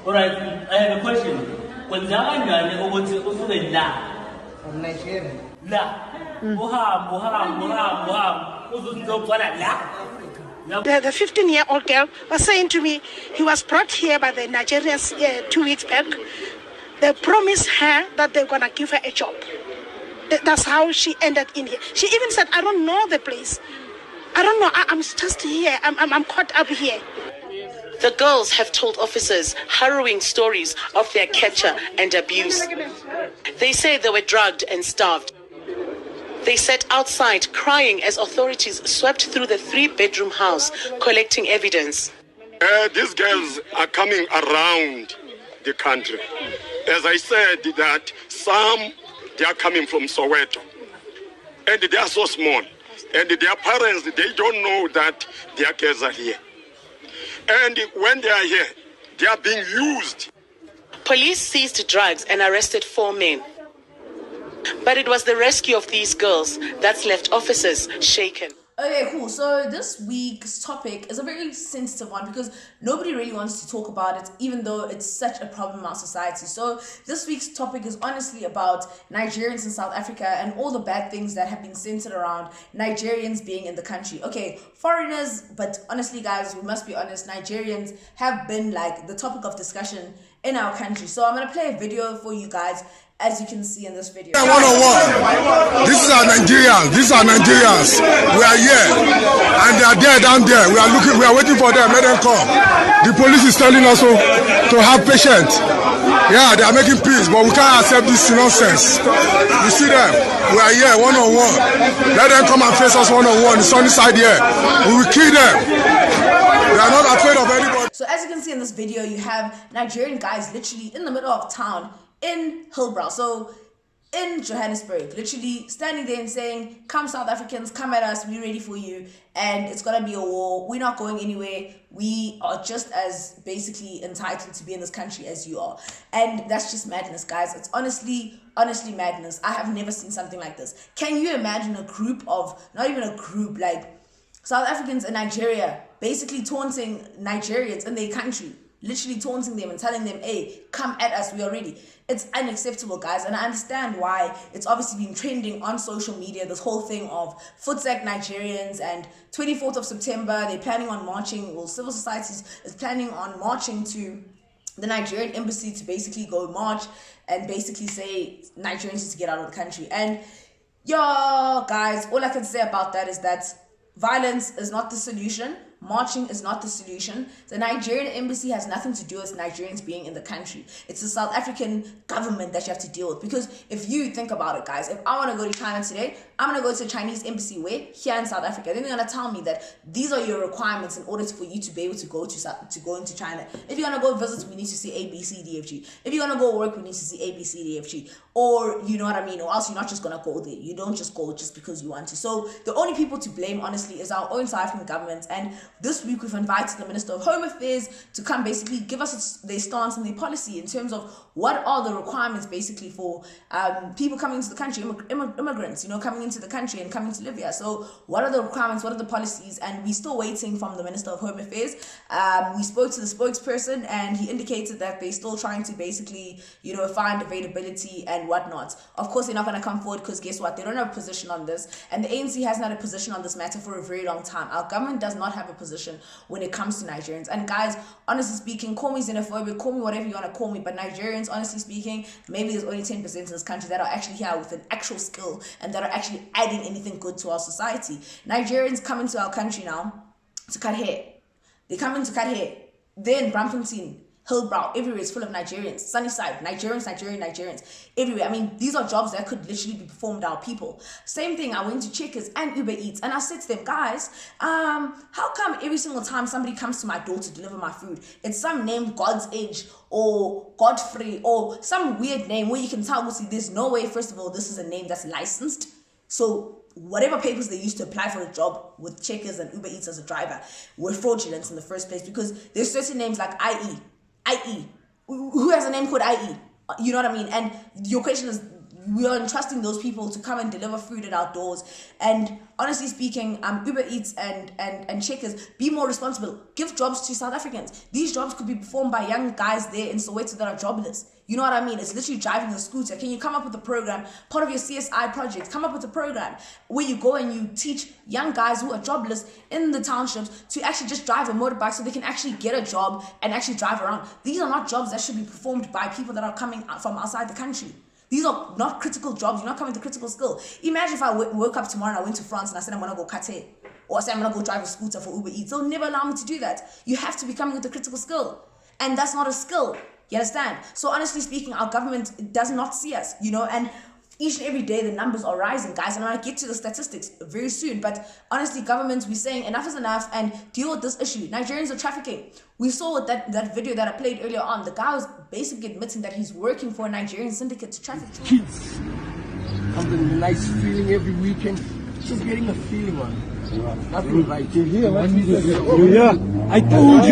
Alright, I have a question. From Nigeria. The 15-year-old girl was saying to me he was brought here by the Nigerians 2 weeks back. They promised her that they're going to give her a job. That's how she ended in here. She even said, I don't know the place. I don't know. I'm just here. I'm caught up here. The girls have told officers harrowing stories of their capture and abuse. They say they were drugged and starved. They sat outside crying as authorities swept through the 3-bedroom house collecting evidence. These girls are coming around the country. As I said, that some, they are coming from Soweto. And they are so small. And their parents, they don't know that their girls are here. And when they are here, they are being used. Police seized drugs and arrested 4 men. But it was the rescue of these girls that's left officers shaken. Okay, cool. So this week's topic is a very sensitive one because nobody really wants to talk about it, even though it's such a problem in our society. So this week's topic is honestly about Nigerians in South Africa and all the bad things that have been centered around Nigerians being in the country. Okay, foreigners, but honestly, guys, we must be honest, Nigerians have been like the topic of discussion in our country. So I'm going to play a video for you guys, as you can see in this video. 101. This is our Nigerians. These are Nigerians. We are here, and they are there down there. We are looking. We are waiting for them. Let them come. The police is telling us to have patience. Yeah, they are making peace, but we can't accept this nonsense. You see them? We are here, 101. Let them come and face us 101. The sunny side here. We will kill them. They are not afraid of anybody. So as you can see in this video, you have Nigerian guys literally in the middle of town in Hillbrow, so in Johannesburg, literally standing there and saying, come South Africans, come at us, we're ready for you, and it's gonna be a war, we're not going anywhere, we are just as basically entitled to be in this country as you are. And that's just madness, guys. It's honestly madness. I have never seen something like this. Can you imagine a group of, not even a group, like South Africans in Nigeria basically taunting Nigerians in their country, literally taunting them and telling them, hey, come at us, we are ready. It's unacceptable, guys, and I understand why it's obviously been trending on social media, this whole thing of footsack Nigerians, and 24th of September, they're planning on marching, well, civil society is planning on marching to the Nigerian embassy to basically go march and basically say Nigerians need to get out of the country. And yo, guys, all I can say about that is that violence is not the solution. Marching is not the solution. The Nigerian embassy has nothing to do with Nigerians being in the country. It's the South African government that you have to deal with. Because if you think about it, guys, if I want to go to China today, I'm going to go to the Chinese embassy where? Here in South Africa. Then they're going to tell me that these are your requirements in order for you to be able to go into China. If you're going to go visit, we need to see A, B, C, D, F, G. If you're going to go work, we need to see A, B, C, D, F, G. Or, you know what I mean? Or else you're not just going to go there. You don't just go just because you want to. So the only people to blame, honestly, is our own South African government. And this week we've invited the Minister of Home Affairs to come basically give us their stance and their policy in terms of what are the requirements basically for people coming into the country, immigrants, you know, coming into the country and coming to live here. So what are the requirements, what are the policies? And we're still waiting from the Minister of Home Affairs. We spoke to the spokesperson and he indicated that they're still trying to basically, you know, find availability and whatnot. Of course, they're not going to come forward because guess what? They don't have a position on this. And the ANC hasn't had a position on this matter for a very long time. Our government does not have a position when it comes to Nigerians. And guys, honestly speaking, call me xenophobic, call me whatever you want to call me, but Nigerians, honestly speaking, maybe there's only 10% in this country that are actually here with an actual skill and that are actually adding anything good to our society. Nigerians come into our country now to cut hair. They come in to cut hair. Then Bramptonton, Hillbrow, everywhere is full of Nigerians. Sunnyside, Nigerians, everywhere. I mean, these are jobs that could literally be performed by our people. Same thing, I went to Checkers and Uber Eats and I said to them, guys, how come every single time somebody comes to my door to deliver my food, it's some name God's Edge or Godfrey or some weird name where you can tell, see, there's no way, first of all, this is a name that's licensed. So whatever papers they used to apply for a job with Checkers and Uber Eats as a driver were fraudulent in the first place, because there's certain names like IE. Who has a name called IE? You know what I mean? And your question is, we are entrusting those people to come and deliver food at our doors. And honestly speaking, Uber Eats and Checkers, be more responsible. Give jobs to South Africans. These jobs could be performed by young guys there in Soweto that are jobless. You know what I mean? It's literally driving a scooter. Can you come up with a program, part of your CSI project, come up with a program where you go and you teach young guys who are jobless in the townships to actually just drive a motorbike so they can actually get a job and actually drive around. These are not jobs that should be performed by people that are coming from outside the country. These are not critical jobs. You're not coming to critical skill. Imagine if I woke up tomorrow and I went to France and I said I'm going to go kate, or I said I'm going to go drive a scooter for Uber Eats. They'll never allow me to do that. You have to be coming with a critical skill. And that's not a skill. You understand? So honestly speaking, our government does not see us, you know, and each and every day the numbers are rising, guys, and I'm going to get to the statistics very soon. But honestly, government, we're saying enough is enough and deal with this issue. Nigerians are trafficking. We saw that video that I played earlier on. The guy was basically admitting that he's working for a Nigerian syndicate to traffic Kids. Having a nice feeling every weekend. Just getting a feeling, man. Nothing right. Yeah, I told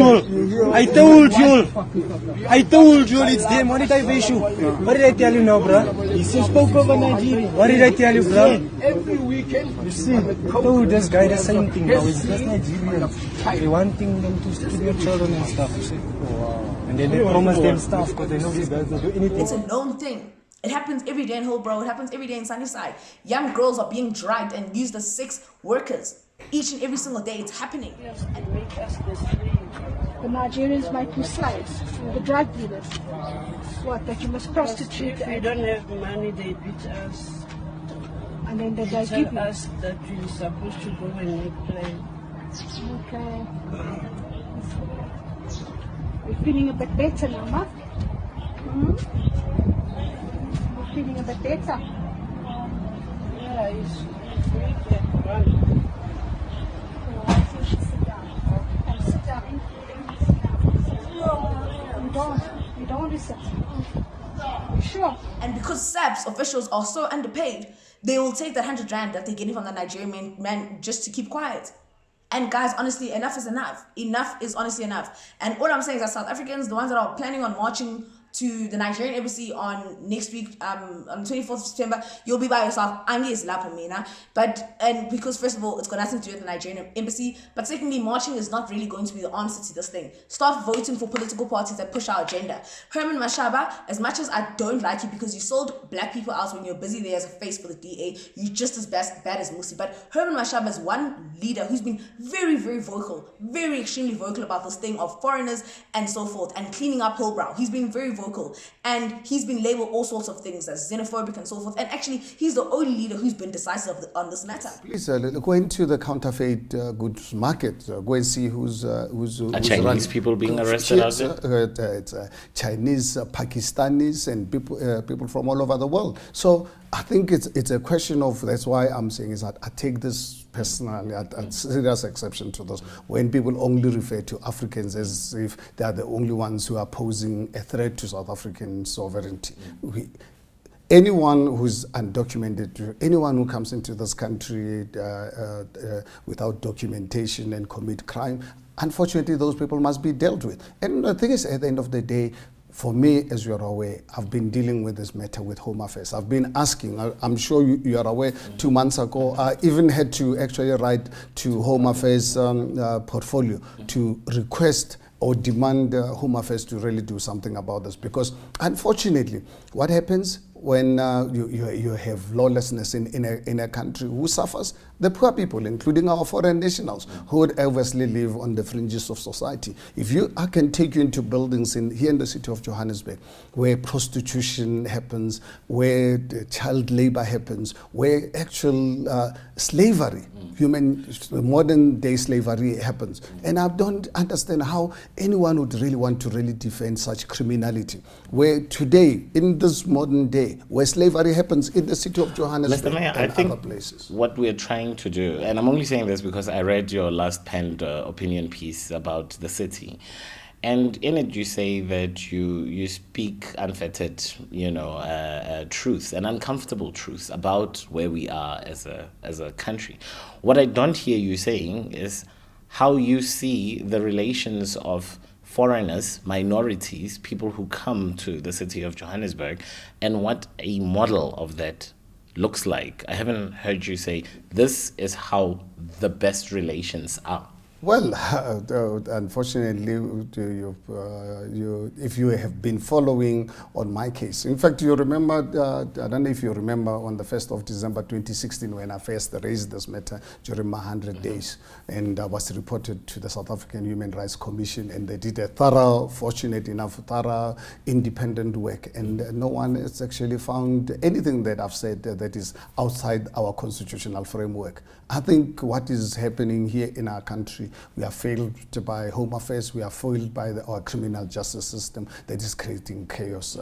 you, it's them. What did I wish you? What did I tell you now, bro? He spoke over Nigeria. What did I tell you, bro? Every weekend. You see, told this guy the same thing now. It's just Nigerians. They wanting them to steal their children and stuff, you see. And then they promise them stuff because they know these guys don't do anything. It's a known thing. It happens every day in Hillbrow. It happens every day in Sunnyside. Young girls are being dragged and used as sex workers. Each and every single day, it's happening. And make us the slave. The Nigerians might be slaves, the drug dealers. What, that you must prostitute? If we don't have money, they beat us. And then they Tell give you. us that we're supposed to go and make plans. Okay. You're feeling a bit better now, huh? You're feeling a bit better. Yeah, it's weak like one. You don't want to sit. You sure? And because SAPS officials are so underpaid, they will take that 100 rand that they're getting from the Nigerian man just to keep quiet. And guys, honestly, enough is enough. Enough is honestly enough. And all I'm saying is that South Africans, the ones that are planning on marching to the Nigerian embassy on next week, on the 24th of September, you'll be by yourself. And because first of all, it's got nothing to do with the Nigerian embassy. But secondly, marching is not really going to be the answer to this thing. Start voting for political parties that push our agenda. Herman Mashaba, as much as I don't like you because you sold black people out when you're busy there as a face for the DA, you're just as bad as Musi. But Herman Mashaba is one leader who's been very, very vocal, very extremely vocal about this thing of foreigners and so forth and cleaning up Hillbrow. He's been very vocal. And he's been labeled all sorts of things as xenophobic and so forth. And actually, he's the only leader who's been decisive on this matter. Please go into the counterfeit goods market. Go and see who's Chinese running. people being arrested out there? It's Chinese, Pakistanis, and people from all over the world. So I think it's a question of, that's why I'm saying is that I take this personally, a serious exception to this, when people only refer to Africans as if they are the only ones who are posing a threat to South African sovereignty. Anyone who's undocumented, anyone who comes into this country without documentation and commit crime, unfortunately those people must be dealt with. And the thing is, at the end of the day, for me, as you're aware, I've been dealing with this matter with Home Affairs. I've been asking, I'm sure you are aware, 2 months ago, I even had to actually write to Home Affairs portfolio to request or demand Home Affairs to really do something about this. Because unfortunately, what happens when you have lawlessness in a country, who suffers? The poor people, including our foreign nationals, who would obviously live on the fringes of society. I can take you into buildings here in the city of Johannesburg, where prostitution happens, where child labor happens, where actual slavery, modern day slavery happens. And I don't understand how anyone would really want to really defend such criminality, where today, in this modern day, where slavery happens in the city of Johannesburg Mr. Mayor, and I think other places. What we're trying to do, and I'm only saying this because I read your last penned opinion piece about the city, and in it you say that you speak unfettered, truths and uncomfortable truths about where we are as a country. What I don't hear you saying is how you see the relations of foreigners, minorities, people who come to the city of Johannesburg, and what a model of that looks like. I haven't heard you say this is how the best relations are. Well, unfortunately, if you have been following on my case, in fact, you remember, I don't know if you remember, on the 1st of December 2016, when I first raised this matter during my 100 days, and I was reported to the South African Human Rights Commission, and they did a thorough, independent work, and no one has actually found anything that I've said that is outside our constitutional framework. I think what is happening here in our country, we are failed by Home Affairs, we are failed by our criminal justice system that is creating chaos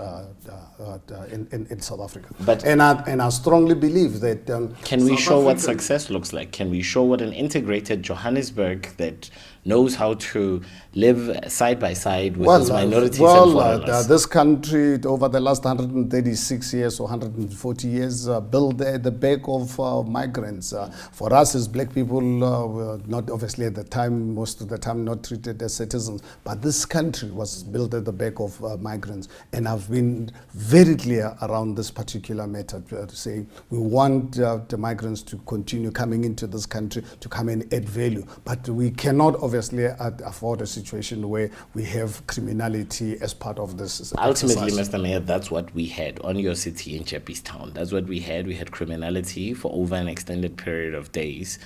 in South Africa. And I strongly believe that... can we show what success looks like? Can we show what an integrated Johannesburg that knows how to live side by side with its minorities and foreigners? This country, over the last 136 years or 140 years, built at the back of migrants. For us as black people, not obviously at the time, most of the time not treated as citizens, but this country was built at the back of migrants. And I've been very clear around this particular matter, saying we want the migrants to continue coming into this country to come and add value, but we cannot obviously afford a situation where we have criminality as part of this. Ultimately, exercise. Mr. Mayor, that's what we had on your city in Town. That's what we had. We had criminality for over an extended period of days.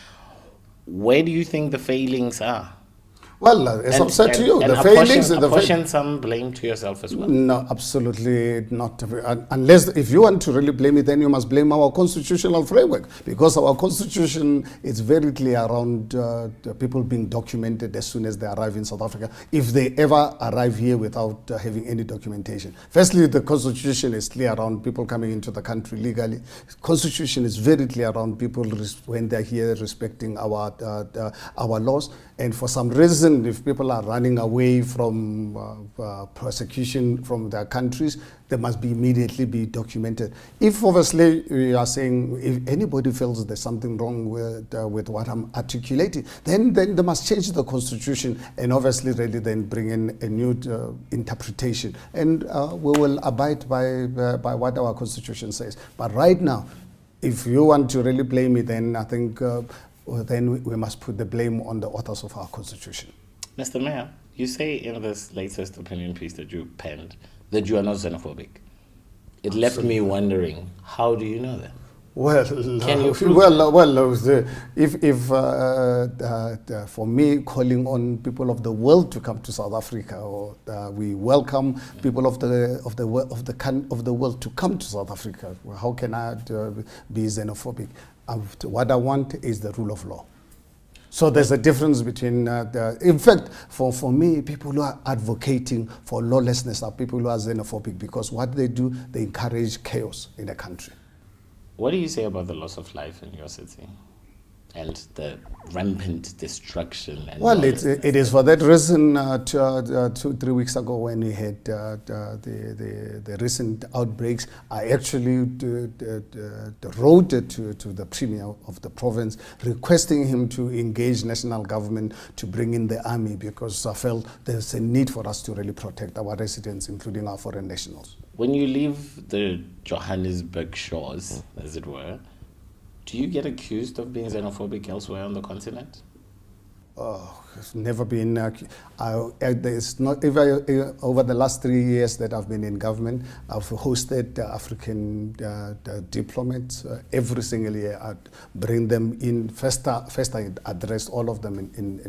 Where do you think the failings are? Well, as I've said to you, the failings... apportion some blame to yourself as well. No, absolutely not. Unless, if you want to really blame it, then you must blame our constitutional framework, because our constitution is very clear around people being documented as soon as they arrive in South Africa, if they ever arrive here without having any documentation. Firstly, the constitution is clear around people coming into the country legally. Constitution is very clear around people when they're here respecting our laws. And for some reason, if people are running away from persecution from their countries, they must be immediately be documented. If obviously we are saying, if anybody feels there's something wrong with what I'm articulating, then they must change the constitution and obviously really then bring in a new interpretation. And we will abide by what our constitution says. But right now, if you want to really blame me, then I think then we must put the blame on the authors of our constitution. Mr. Mayor, you say in this latest opinion piece that you penned that you are not xenophobic. It left me wondering, how do you know that? Well, can you for me, calling on people of the world to come to South Africa, or we welcome people of the world to come to South Africa, how can I be xenophobic? What I want is the rule of law. So there's a difference between, in fact, for me, people who are advocating for lawlessness are people who are xenophobic, because what they do, they encourage chaos in a country. What do you say about the loss of life in your city and the rampant destruction? And well, it is for that reason 2-3 weeks ago when we had the recent outbreaks, I actually wrote to the Premier of the province requesting him to engage national government to bring in the army, because I felt there's a need for us to really protect our residents, including our foreign nationals. When you leave the Johannesburg shores, as it were, do you get accused of being xenophobic elsewhere on the continent? Oh, it's never been. There's not over the last 3 years that I've been in government, I've hosted African diplomats every single year. I bring them in. First, I addressed all of them in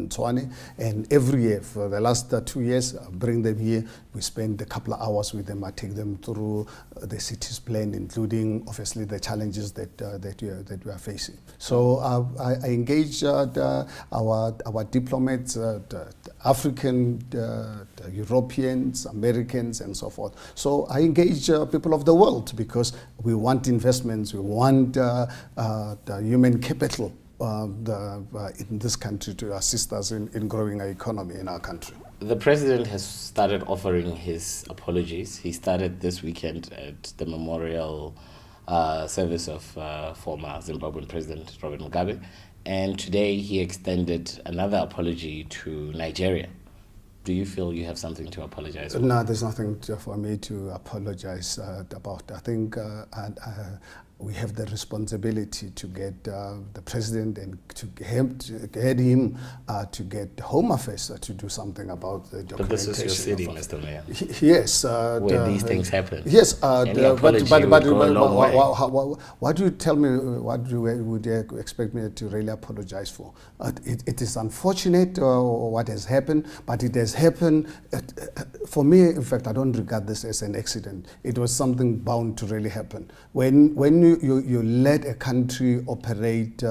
Tshwane, and every year for the last 2 years, I bring them here. We spend a couple of hours with them. I take them through the city's plan, including obviously the challenges that we are facing. So I engage our diplomats, African, Europeans, Americans, and so forth. So I engage people of the world because we want investments, we want human capital in this country to assist us in growing our economy in our country. The president has started offering his apologies. He started this weekend at the memorial service of former Zimbabwean President Robert Mugabe. And today he extended another apology to Nigeria. Do you feel you have something to apologize for? No, there's nothing for me to apologize about. I think we have the responsibility to get the president and to get him to get Home Affairs to do something about the documentation. But this is your city, Mr. Mayor. Yes. Where these things happen. Yes. Any apology would go a long way. What do you tell me, what would you expect me to really apologize for? It is unfortunate what has happened, but it has happened. For me, in fact, I don't regard this as an accident. It was something bound to really happen. When you let a country operate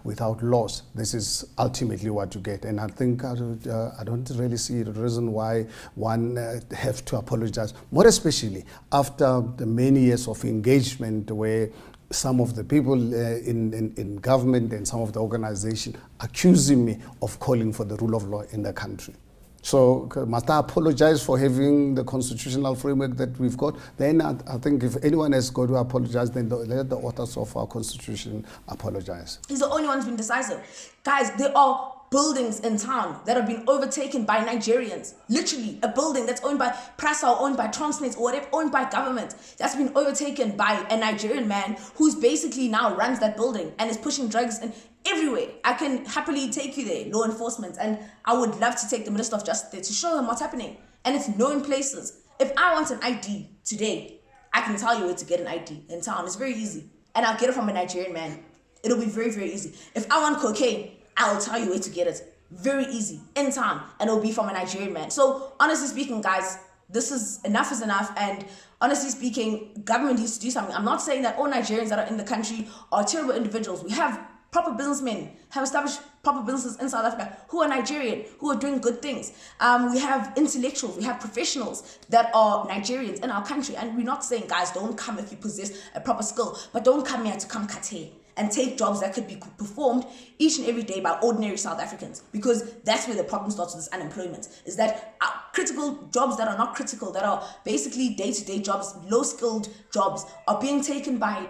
without laws, this is ultimately what you get. And I think I don't really see the reason why one have to apologize, more especially after the many years of engagement where some of the people in government and some of the organization accusing me of calling for the rule of law in the country. So must I apologize for having the constitutional framework that we've got? Then I think if anyone has got to apologize, then let the authors of our constitution apologize. He's the only one who's been decisive. Guys, there are buildings in town that have been overtaken by Nigerians. Literally, a building that's owned by Prasa or owned by Transnet or whatever, owned by government, that's been overtaken by a Nigerian man who's basically now runs that building and is pushing drugs and everywhere. I can happily take you there, law enforcement, and I would love to take the Minister of Justice there to show him what's happening. And it's known places. If I want an ID today, I can tell you where to get an ID in town. It's very easy. And I'll get it from a Nigerian man. It'll be very, very easy. If I want cocaine, I'll tell you where to get it. Very easy, in town, and it'll be from a Nigerian man. So, honestly speaking, guys, this is enough, and honestly speaking, government needs to do something. I'm not saying that all Nigerians that are in the country are terrible individuals. We have proper businessmen, have established proper businesses in South Africa who are Nigerian, who are doing good things. We have intellectuals, we have professionals that are Nigerians in our country, and we're not saying, guys, don't come if you possess a proper skill, but don't come here to come kate and take jobs that could be performed each and every day by ordinary South Africans, because that's where the problem starts with this unemployment, is that critical jobs that are not critical, that are basically day-to-day jobs, low-skilled jobs, are being taken by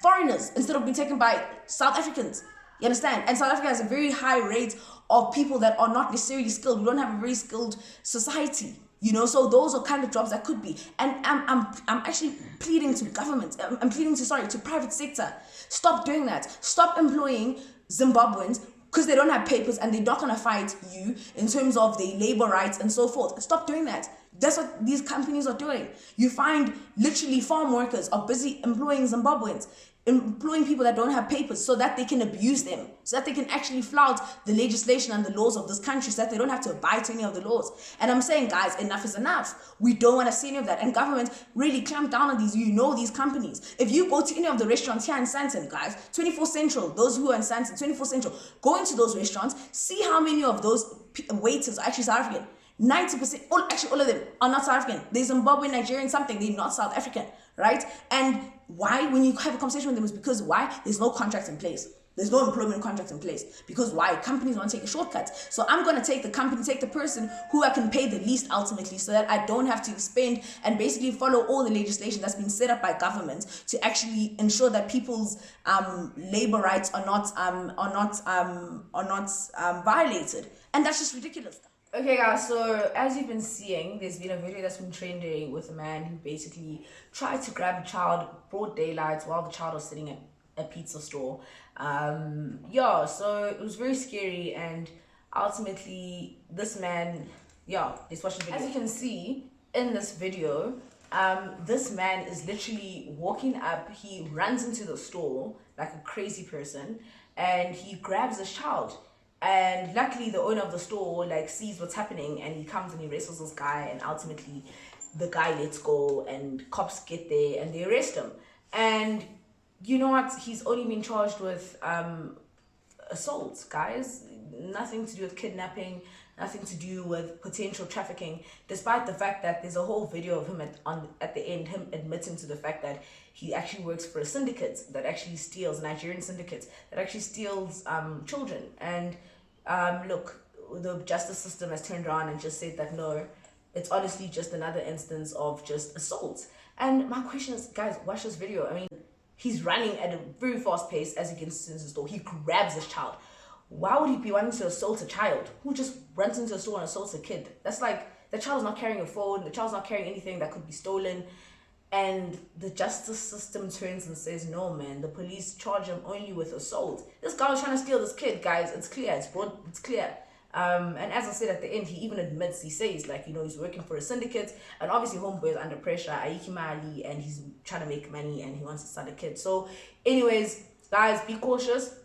foreigners instead of being taken by South Africans. You understand? And South Africa has a very high rate of people that are not necessarily skilled. We don't have a very skilled society. You know, so those are kind of jobs that could be. And I'm actually pleading to government. I'm pleading to private sector. Stop doing that. Stop employing Zimbabweans because they don't have papers and they're not going to fight you in terms of their labor rights and so forth. Stop doing that. That's what these companies are doing. You find literally farm workers are busy employing Zimbabweans, employing people that don't have papers so that they can abuse them, so that they can actually flout the legislation and the laws of this country, so that they don't have to abide to any of the laws. And I'm saying, guys, enough is enough. We don't want to see any of that. And government really clamp down on these, these companies. If you go to any of the restaurants here in Sandton, guys, 24 Central, those who are in Sandton, 24 Central, go into those restaurants, see how many of those waiters are actually South African. 90%, all of them are not South African. They're Zimbabwean, Nigerian, something. They're not South African, right? And why? When you have a conversation with them, is because why? There's no contract in place. There's no employment contract in place. Because why? Companies want to take a shortcut. So I'm going to take the person who I can pay the least ultimately, so that I don't have to spend and basically follow all the legislation that's been set up by government to actually ensure that people's labor rights are not violated. And that's just ridiculous. Okay guys, so as you've been seeing, there's been a video that's been trending with a man who basically tried to grab a child broad daylight while the child was sitting at a pizza store. So it was very scary, and ultimately this man, let's watch the video. As you can see in this video, this man is literally walking up. He runs into the store like a crazy person and he grabs his child. And luckily the owner of the store sees what's happening, and he comes and he wrestles this guy, and ultimately the guy lets go and cops get there and they arrest him. And you know what? He's only been charged with assault, guys. Nothing to do with kidnapping, nothing to do with potential trafficking, despite the fact that there's a whole video of him at the end, him admitting to the fact that he actually works for a syndicate that actually steals, Nigerian syndicate, that actually steals children. And look, the justice system has turned around and just said that no, it's honestly just another instance of just assault. And my question is, guys, watch this video. I mean, He's running at a very fast pace as he gets into the store. He grabs his child. Why would he be wanting to assault a child? Who just runs into a store and assaults a kid? That's like, the child's not carrying a phone, the child's not carrying anything that could be stolen. And the justice system turns and says, no, man, the police charge him only with assault. This guy was trying to steal this kid, guys. It's clear, it's broad, it's clear. And as I said at the end, he even admits, he says, like, you know, he's working for a syndicate, and obviously homeboy is under pressure, Aiki Mali, and he's trying to make money, and he wants to start a kid. So anyways, guys, be cautious.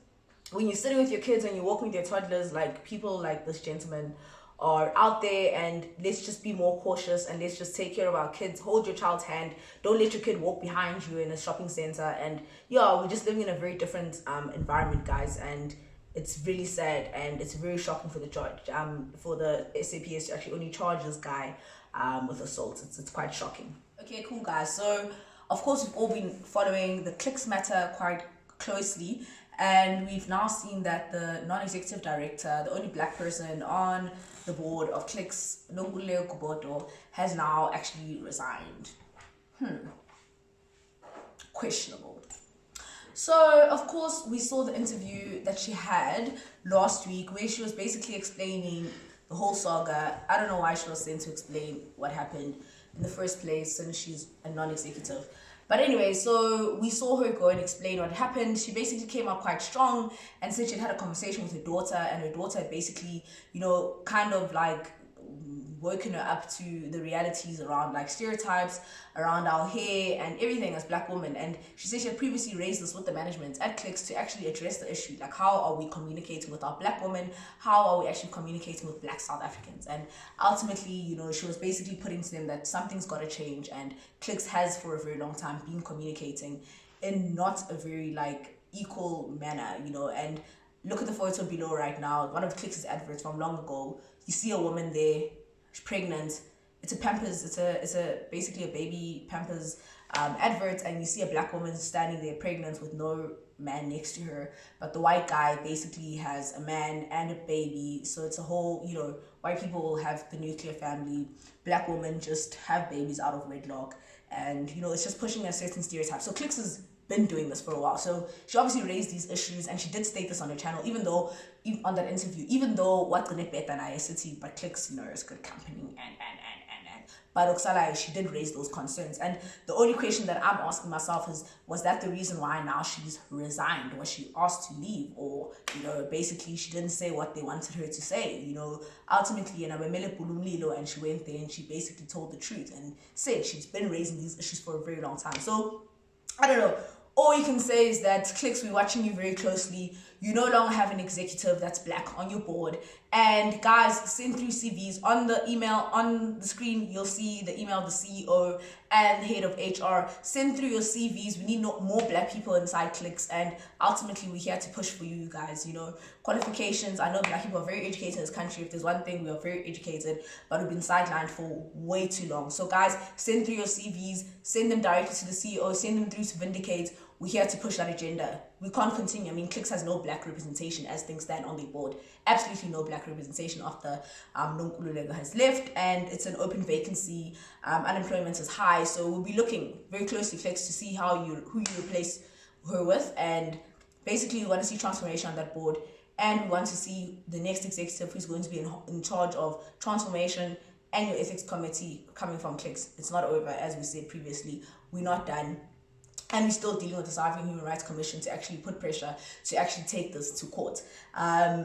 When you're sitting with your kids and you're walking with your toddlers, like, people like this gentleman are out there, and let's just be more cautious, and let's just take care of our kids. Hold your child's hand. Don't let your kid walk behind you in a shopping center. And yeah, we're just living in a very different environment, guys, and it's really sad, and it's very shocking for the judge, for the SAPS to actually only charge this guy with assault. It's quite shocking. Okay, cool, guys. So of course we've all been following the Clicks matter quite closely, and we've now seen that the non-executive director, the only black person on the board of Clicks, Nongule Kuboto, has now actually resigned. Questionable. So, of course, we saw the interview that she had last week where she was basically explaining the whole saga. I don't know why she was sent to explain what happened in the first place, since she's a non-executive. But anyway, so we saw her go and explain what happened. She basically came out quite strong and said she'd had a conversation with her daughter, and her daughter had basically, you know, kind of like woken her up to the realities around like stereotypes around our hair and everything as black women. And she said she had previously raised this with the management at Clicks to actually address the issue, like how are we communicating with our black women, how are we actually communicating with black South Africans. And ultimately, you know, she was basically putting to them that something's got to change, and Clicks has for a very long time been communicating in not a very like equal manner, you know. And look at the photo below right now, one of Clicks' adverts from long ago. You see a woman there, she's pregnant. It's a Pampers, it's a basically a baby Pampers advert, and you see a black woman standing there pregnant with no man next to her, but the white guy basically has a man and a baby. So it's a whole, you know, white people have the nuclear family, black women just have babies out of wedlock, and you know, it's just pushing a certain stereotype. So Clicks has been doing this for a while, so she obviously raised these issues, and she did state this on her channel, even though on that interview, even though what Gwinnett better than city, but Clicks, you know, is good company, and but Oksala, she did raise those concerns. And the only question that I'm asking myself is, was that the reason why now she's resigned? Was she asked to leave? Or, you know, basically she didn't say what they wanted her to say, you know. Ultimately, and she went there and she basically told the truth and said she's been raising these issues for a very long time. So I don't know. All you can say is that Clicks, we're watching you very closely. You no longer have an executive that's black on your board. And guys, send through CVs. On the email, on the screen, you'll see the email of the CEO and the head of HR. Send through your CVs. We need more black people inside Clicks. And ultimately, we're here to push for you guys. You know, qualifications. I know black people are very educated in this country. If there's one thing, we are very educated. But we've been sidelined for way too long. So guys, send through your CVs. Send them directly to the CEO. Send them through to Vindicate. We're here to push that agenda. We can't continue. I mean, Clicks has no black representation as things stand on the board. Absolutely no black representation after Nonkululeko has left, and it's an open vacancy. Unemployment is high, so we'll be looking very closely, Clicks, to see who you replace her with. And basically, we want to see transformation on that board, and we want to see the next executive who's going to be in charge of transformation and your ethics committee coming from Clicks. It's not over, as we said previously. We're not done. And we're still dealing with the South African Human Rights Commission to actually put pressure to actually take this to court.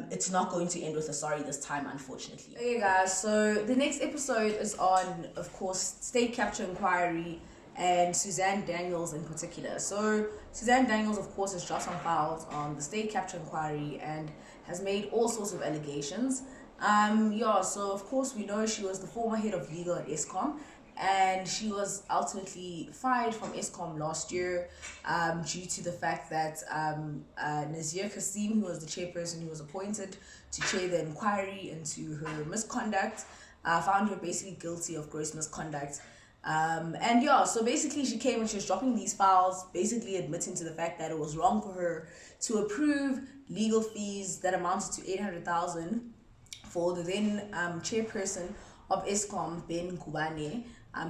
It's not going to end with a sorry this time, unfortunately. Okay, guys, so the next episode is on, of course, state capture inquiry and Suzanne Daniels in particular. So Suzanne Daniels, of course, has dropped some files on the state capture inquiry and has made all sorts of allegations. So of course we know she was the former head of legal at Eskom, and she was ultimately fired from Eskom last year due to the fact that Nazir Kasim, who was the chairperson who was appointed to chair the inquiry into her misconduct, found her basically guilty of gross misconduct. So basically she came and she was dropping these files, basically admitting to the fact that it was wrong for her to approve legal fees that amounted to 800,000 for the then chairperson of Eskom, Ben Kubane,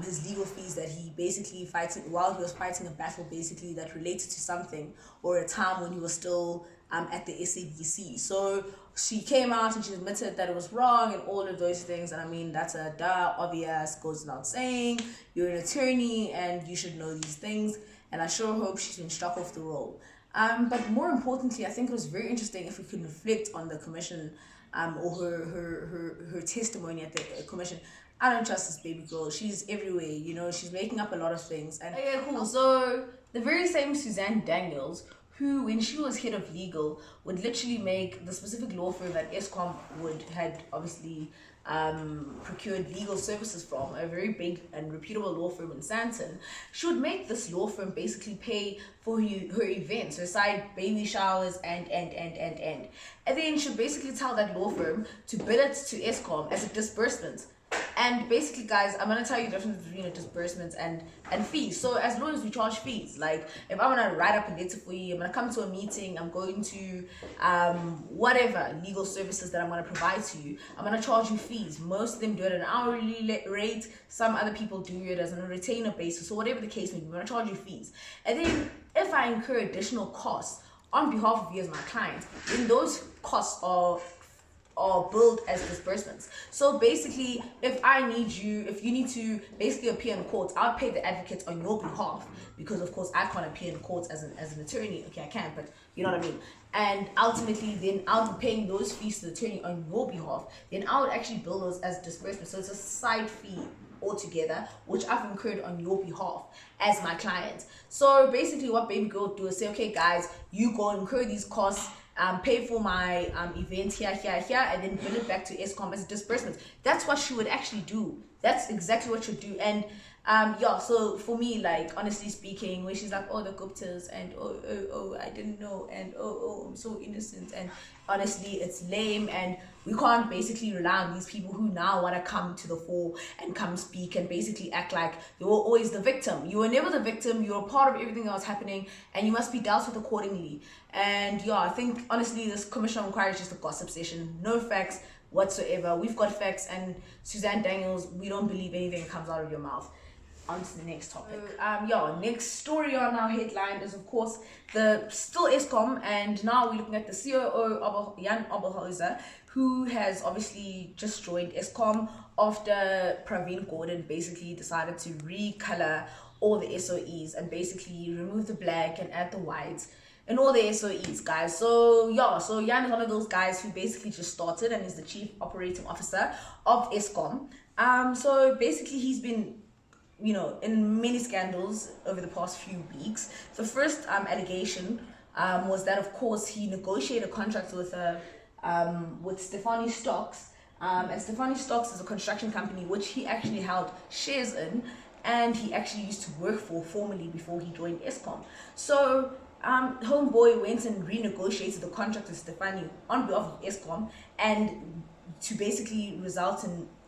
his legal fees that he basically while he was fighting a battle basically that related to something or a time when he was still at the SABC. So she came out and she admitted that it was wrong and all of those things. And I mean, that's a obvious, goes without saying. You're an attorney and you should know these things. And I sure hope she's been struck off the roll. But more importantly, I think it was very interesting if we could reflect on the commission or her testimony at the commission. I don't trust this baby girl. She's everywhere, you know, she's making up a lot of things. And okay, cool. So the very same Suzanne Daniels, who when she was head of legal would literally make the specific law firm that Eskom had obviously procured legal services from, a very big and reputable law firm in Sandton, she would make this law firm basically pay for her events, her side baby showers and then she'd basically tell that law firm to bill it to Eskom as a disbursement. And basically, guys, I'm gonna tell you the difference between disbursements and fees. So as lawyers, we charge fees. Like if I'm gonna write up a letter for you, I'm gonna come to a meeting, I'm going to whatever legal services that I'm gonna provide to you, I'm gonna charge you fees. Most of them do it at an hourly rate. Some other people do it as on a retainer basis. So whatever the case may be, I'm gonna charge you fees. And then if I incur additional costs on behalf of you as my client, then those costs are billed as disbursements. So basically, if you need to basically appear in court, I'll pay the advocate on your behalf, because of course I can't appear in court as an attorney. Okay, I can, but you know what I mean. And ultimately, then I'll be paying those fees to the attorney on your behalf. Then I would actually bill those as disbursements. So it's a side fee altogether, which I've incurred on your behalf as my client. So basically, what baby girl would do is say, okay, guys, you go incur these costs. Pay for my event here, and then bill it back to Eskom as disbursements. That's what she would actually do. That's exactly what she'd do. And so for me, like, honestly speaking, when she's like, oh, the Guptas, and oh, I didn't know, and oh, I'm so innocent, and honestly, it's lame, and we can't basically rely on these people who now want to come to the fore and come speak and basically act like they were always the victim. You were never the victim. You were part of everything that was happening, and you must be dealt with accordingly. And I think honestly, this commission of inquiry is just a gossip session. No facts whatsoever. We've got facts, and Suzanne Daniels, we don't believe anything that comes out of your mouth. On to the next topic. Next story on our headline is of course still Eskom, and now we're looking at the COO Jan Oberholzer, who has obviously just joined Eskom after Praveen Gordhan basically decided to recolor all the SOEs and basically remove the black and add the white and all the SOEs, guys. So Jan is one of those guys who basically just started and is the chief operating officer of Eskom. So basically he's been in many scandals over the past few weeks. The first allegation was that, of course, he negotiated a contract with Stefani Stocks. And Stefani Stocks is a construction company which he actually held shares in, and he actually used to work for formerly before he joined Eskom. So Homeboy went and renegotiated the contract with Stefani on behalf of Eskom, and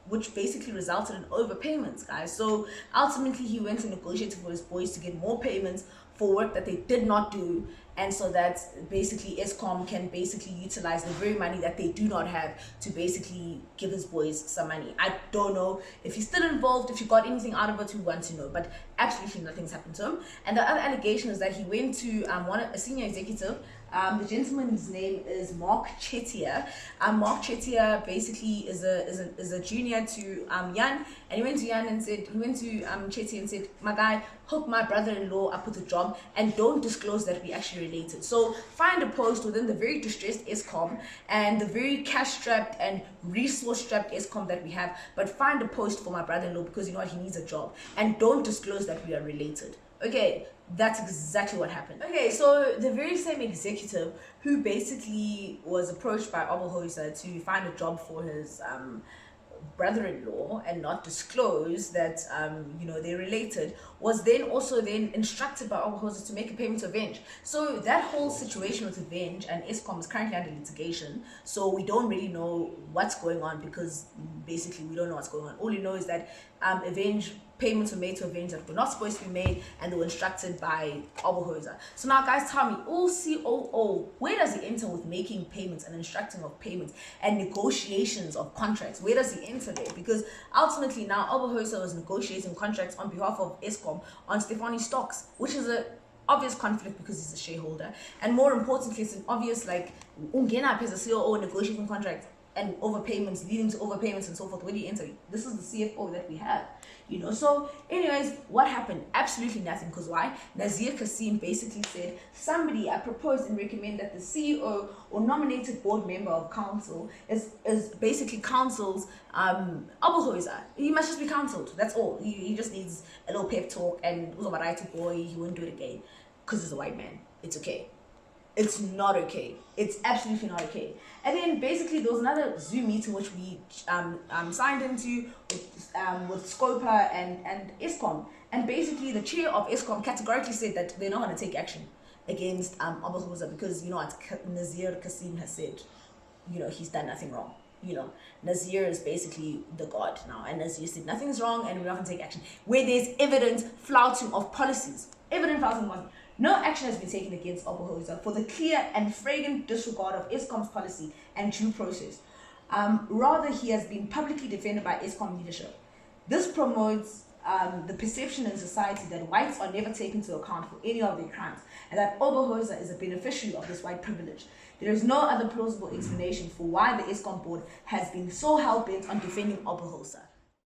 which basically resulted in overpayments, guys. So ultimately, he went and negotiated for his boys to get more payments for work that they did not do, and so that basically Eskom can basically utilize the very money that they do not have to basically give his boys some money. I don't know if he's still involved, if he got anything out of it, we want to know, but absolutely nothing's happened to him. And the other allegation is that he went to a senior executive. The gentleman's name is Mark Chettier. Mark Chettier basically is a junior to Jan, and he went to Chettier and said, my guy, hook my brother-in-law up with a job and don't disclose that we actually related. So find a post within the very distressed Eskom and the very cash-strapped and resource-strapped Eskom that we have, but find a post for my brother-in-law because you know what, he needs a job, and don't disclose that we are related. Okay, that's exactly what happened. Okay, so the very same executive who basically was approached by Oberholzer to find a job for his brother-in-law and not disclose that they're related, was then also instructed by Oberholzer to make a payment to Avenge. So that whole situation with Avenge and Eskom is currently under litigation, so we don't really know what's going on, because basically we don't know what's going on. All we know is that Avenge payments were made to a vendor that were not supposed to be made, and they were instructed by Oberhoser. So now, guys, tell me, all COO, where does he enter with making payments and instructing of payments and negotiations of contracts? Where does he enter there? Because ultimately now Oberhoser was negotiating contracts on behalf of Eskom on Stefani's stocks, which is a obvious conflict because he's a shareholder, and more importantly, it's an obvious like Ungena as a COO negotiating contracts and overpayments leading to overpayments and so forth. Where do you enter? This is the CFO that we have, you know. So anyways, what happened? Absolutely nothing. Because why? Nazir Kasim basically said, somebody, I propose and recommend that the CEO or nominated board member of council is basically council's Oberhoser. He must just be counciled. That's all. He just needs a little pep talk, and was a right boy, he won't do it again because he's a white man. It's okay. It's not okay. It's absolutely not okay. And then basically there was another Zoom meeting which we signed into with Scopa and Eskom. And basically the chair of Eskom categorically said that they're not going to take action against Oberhoser because, you know what Nazir Kasim has said, you know, he's done nothing wrong. You know, Nazir is basically the god now, and Nazir said nothing's wrong and we're not going to take action. Where there's evident flouting of policies. Evident flouting of policies. No action has been taken against Oberhoser for the clear and flagrant disregard of Eskom's policy and due process. Rather, he has been publicly defended by Eskom leadership. This promotes the perception in society that whites are never taken into account for any of their crimes, and that Oberhoser is a beneficiary of this white privilege. There is no other plausible explanation for why the Eskom board has been so hell-bent on defending Oberhoser.